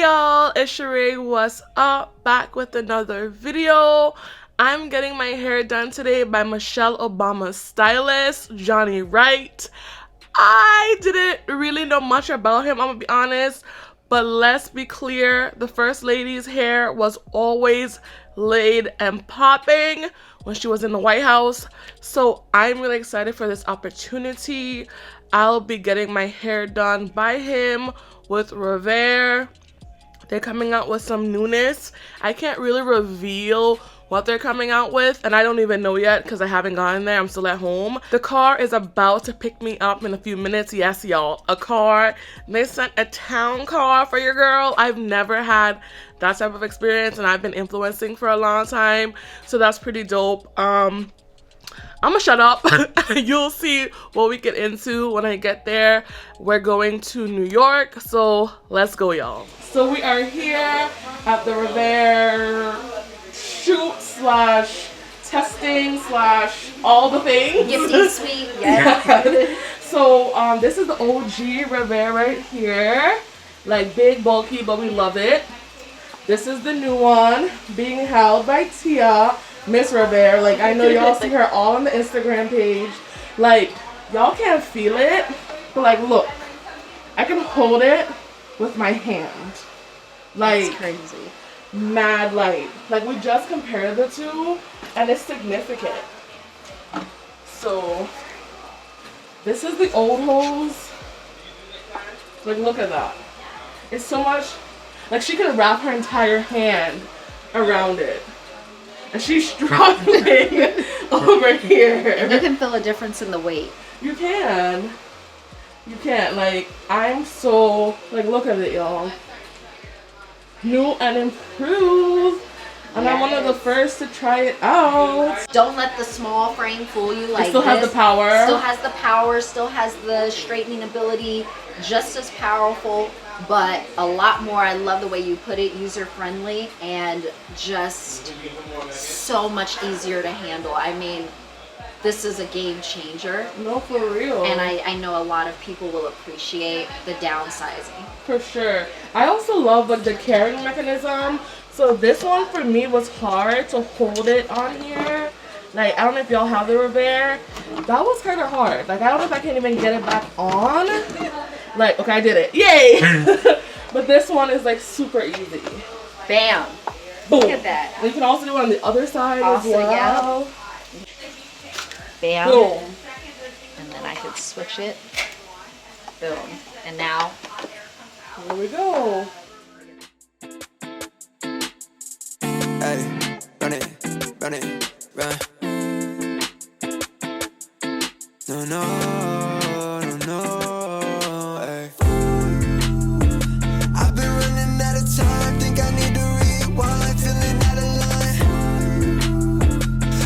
y'all, it's SheRea. What's up? Back with another video. I'm getting my hair done today by Michelle Obama's stylist, Johnny Wright. I didn't really know much about him, I'm gonna be honest, but let's be clear, the First Lady's hair was always laid and popping when she was in the White House, so I'm really excited for this opportunity. I'll be getting my hair done by him with RevAir. They're coming out with some newness. I can't really reveal what they're coming out with, and I don't even know yet because I haven't gotten there. I'm still at home. The car is about to pick me up in a few minutes. Yes, y'all, a car. They sent a town car for your girl. I've never had that type of experience, and I've been influencing for a long time, so that's pretty dope. I'm gonna shut up. You'll see what we get into when I get there. We're going to New York, so let's go, y'all. So we are here at the RevAir shoot slash testing slash all the things. Gifty suite, yes. So this is the OG RevAir right here. Like big, bulky, but we love it. This is the new one being held by Tia. Miss RevAir, like I know y'all see her all on the Instagram page. Like y'all can't feel it, but like look, I can hold it with my hand. Like that's crazy. Mad light. Like we just compared the two, and it's significant. So this is the old hose. Like look at that. It's so much. Like she could wrap her entire hand around it. And she's struggling over here. And you can feel a difference in the weight. You can. You can. Like, I'm so, like, look at it, y'all. New and improved. And I'm one of the first to try it out. Don't let the small frame fool you. Like it still has the power. Still has the power. Still has the straightening ability. Just as powerful, but a lot more. I love the way you put it, user friendly, and just so much easier to handle. I mean, this is a game changer. No, for real. And I know a lot of people will appreciate the downsizing. For sure. I also love like the carrying mechanism. So this one for me was hard to hold it on here. Like, I don't know if y'all have the RevAir. That was kind of hard. Like, I don't know if I can even get it back on. Like, okay, I did it. Yay! But this one is, like, super easy. Bam. Boom. Look at that. And you can also do it on the other side also, as well. Yeah. Bam. Boom. And then I could switch it. Boom. And now. Here we go. Hey, run it, run it, run. No, no, no, no, hey. I've been running out of time, think I need to rewind, feeling out of line.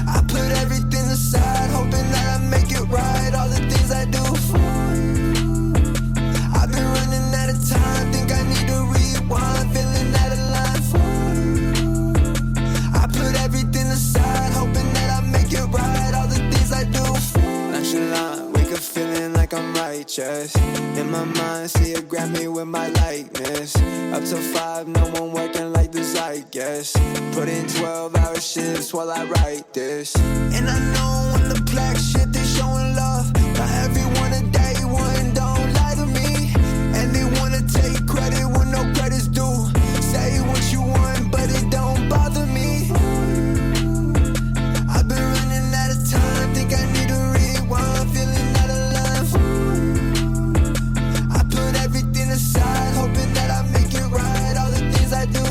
I put everything aside, hoping that I make it right, all the things I do. I've been running out of time, think I need to rewind, feeling out of line. I put everything aside, hoping that I make it right, all the things I do. Wake up feeling like I'm righteous. In my mind, see it grab me with my likeness. Up till 5, no one working like this, I guess. Put in 12-hour shifts while I write this. And I know when the black shit, they showing love. Not everyone a day one, don't lie to me. And they wanna take credit when no credit's due. Say what you want, but it don't bother me. I've been running out of time, think I need to rewind, feeling out of line. I put everything aside, hoping that I make it right, all the things I do.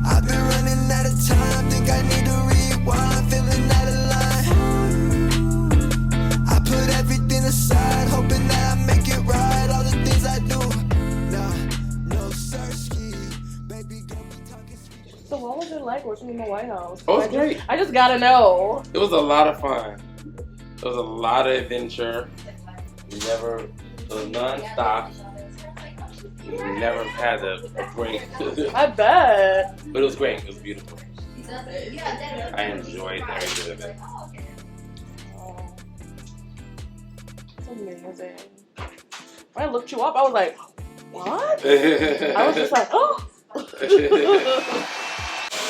I've been running out of time, think I need to rewind, feeling out of line. I put everything aside, hoping that I make it right, all the things I do. Nah, no search, baby girl be talking sweet. So what was it like working in the White House? Oh, it was great. I just gotta know. It was a lot of fun. It was a lot of adventure. It was non-stop. We never had a break. I bet. But it was great. It was beautiful. I enjoyed every bit of it. It's amazing. When I looked you up, I was like, What? I was just like, oh.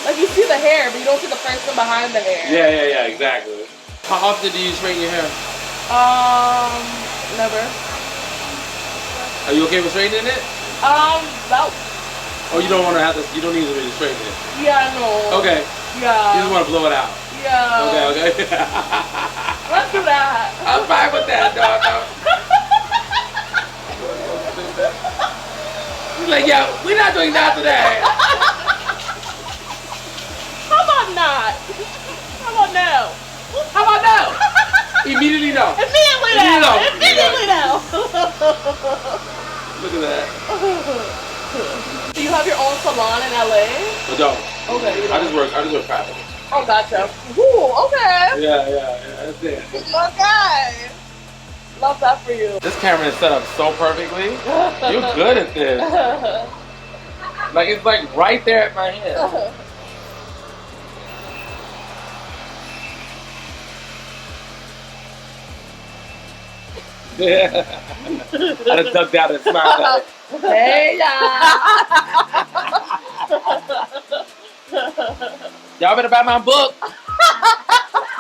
Like you see the hair, but you don't see the person behind the hair. Yeah, exactly. How often do you straighten your hair? Never. Are you okay with straightening it? About. Oh, you don't want to have to. You don't need to really straighten it. Yeah, no. Okay. Yeah. You just want to blow it out. Yeah. Okay. Let's do that. I'm fine with that, dog. He's like, yeah, we're not doing that today. How about not? How about no? How about no? Immediately no. Immediately no. Immediately no. Look at that. Do you have your own salon in LA? I don't. Okay. You I don't. just work private. Oh, gotcha. Ooh, okay. Yeah. That's it. Okay. Love that for you. This camera is set up so perfectly. You're good at this. Like it's like right there at my head. I just ducked out and smiled at it. Hey, Y'all better buy my book.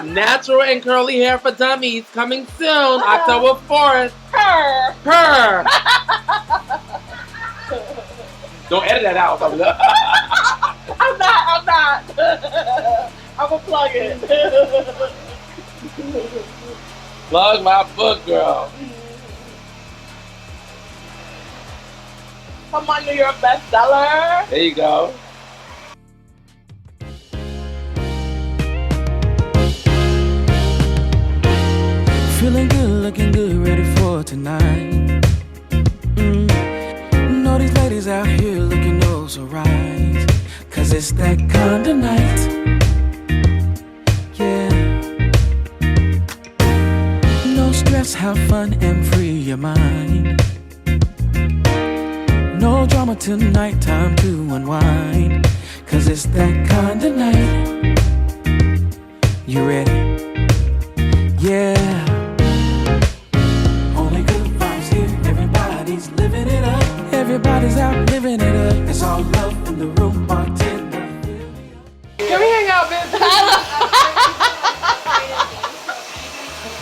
Natural and Curly Hair for Dummies, coming soon, October 4th. Purr. Don't edit that out. I'm not. I'm gonna plug it. Plug my book, girl. Come on, New York bestseller. There you go. Feeling good, looking good, ready for tonight. Know these ladies out here looking oh so right. Cause it's that kind of night. Yeah. No stress, have fun and free your mind. No drama tonight, time to unwind. Cause it's that kind of night. You ready? Yeah. Living it up, everybody's out living it up. It's all love in the room, bartender. Can we hang out, bitch?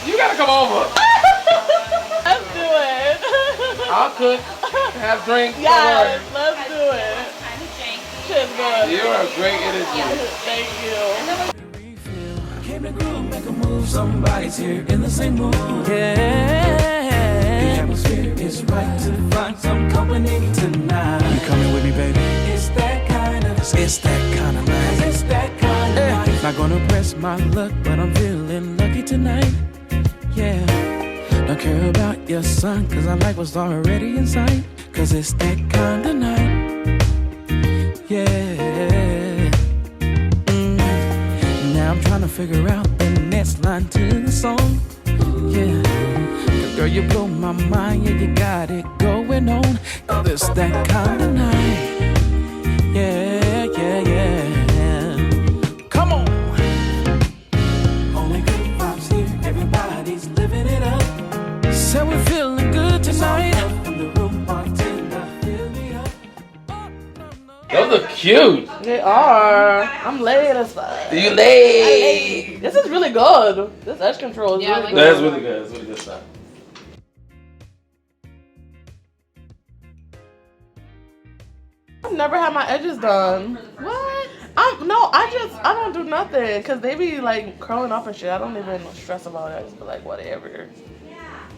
You gotta come over. Let's do it. I'll cook, have drinks. Yes, let's do it. Shit's good. You're a great energy. Thank you. Came to groove, make a move. Somebody's here in the same mood. Yeah. The atmosphere is right to find some company tonight. You coming with me, baby? It's that kind of night. It's that kind of night. Not gonna press my luck, but I'm feeling lucky tonight. Yeah. Don't care about your son, cause I like what's already inside. Cause it's that kind of night. Yeah. Now I'm trying to figure out the next line to the song. Yeah. Girl, you blow my mind, yeah, you got it going on. Cause it's that kind of night. Yeah. Come on. Only good vibes here, everybody's living it up. So we're feeling good tonight. Those are cute. They are. I'm laid as fuck. You laid. This is really good. This edge control is really good. That's really good. That's really good stuff. I've never had my edges done. What? I don't do nothing because they be like curling up and shit. I don't even stress about it. I just be like whatever.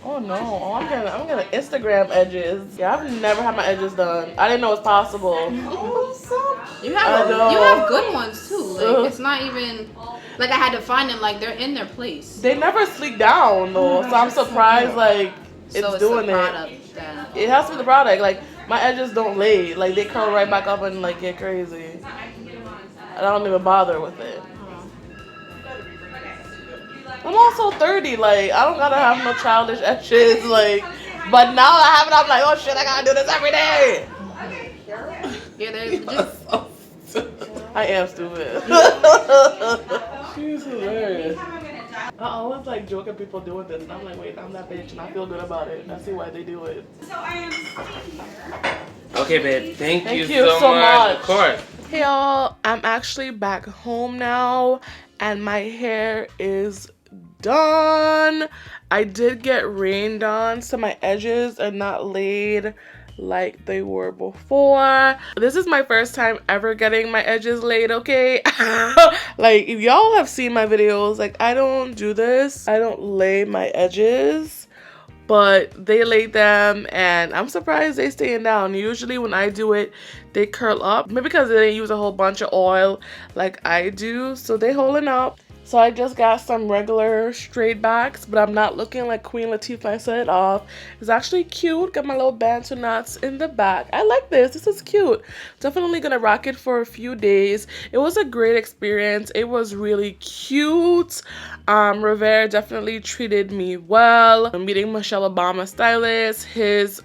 Oh no! Oh, I'm gonna Instagram edges. Yeah, I've never had my edges done. I didn't know it's possible. You have good ones too. Like it's not even like I had to find them. Like they're in their place. They never sleek down though, so I'm surprised like it's doing it. It has to be the product. Like my edges don't lay. Like they curl right back up and like get crazy. I don't even bother with it. I'm also 30, like, I don't gotta have no childish edges, like, but now I have it, I'm like, oh shit, I gotta do this every day. Yeah, there's just... I am stupid. She's hilarious. I always like joke at people doing this, and I'm like, wait, I'm that bitch, and I feel good about it. I see why they do it. So I am sitting here. Okay, babe. Thank you so so much. Of course. Hey y'all, I'm actually back home now, and my hair is done. I did get rained on, so my edges are not laid like they were before. This is my first time ever getting my edges laid, okay? Like, if y'all have seen my videos, like, I don't do this. I don't lay my edges, but they laid them, and I'm surprised they staying down. Usually when I do it, they curl up, maybe because they didn't use a whole bunch of oil like I do, so they holding up. So I just got some regular straight backs, but I'm not looking like Queen Latifah. I set it off. It's actually cute. Got my little bantu knots in the back. I like this. This is cute. Definitely gonna rock it for a few days. It was a great experience. It was really cute. RevAir definitely treated me well. I'm meeting Michelle Obama stylist. His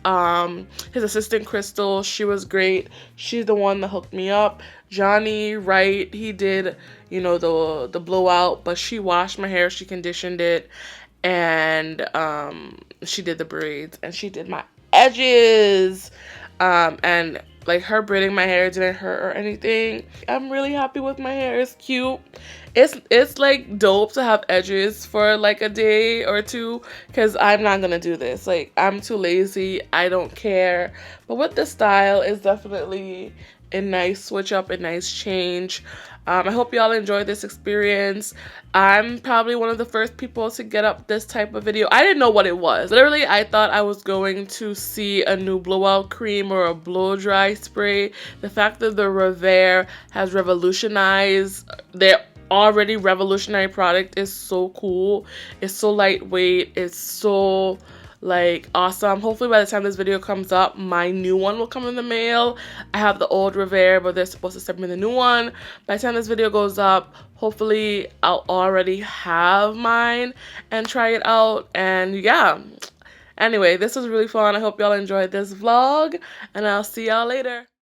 assistant Crystal, she was great. She's the one that hooked me up. Johnny Wright, he did, you know, the blowout, but she washed my hair, she conditioned it, and she did the braids, and she did my edges, and like her braiding my hair didn't hurt or anything. I'm really happy with my hair. It's cute. It's like dope to have edges for like a day or two, because I'm not gonna do this. Like, I'm too lazy. I don't care. But with the style, it's definitely a nice switch up, a nice change. I hope y'all enjoyed this experience. I'm probably one of the first people to get up this type of video. I didn't know what it was. Literally, I thought I was going to see a new blowout cream or a blow dry spray. The fact that the RevAir has revolutionized their already revolutionary product is so cool. It's so lightweight. It's so like awesome. Hopefully by the time this video comes up, my new one will come in the mail. I have the old RevAir, but they're supposed to send me the new one. By the time this video goes up, hopefully I'll already have mine and try it out. And yeah, anyway, this was really fun. I hope y'all enjoyed this vlog, and I'll see y'all later.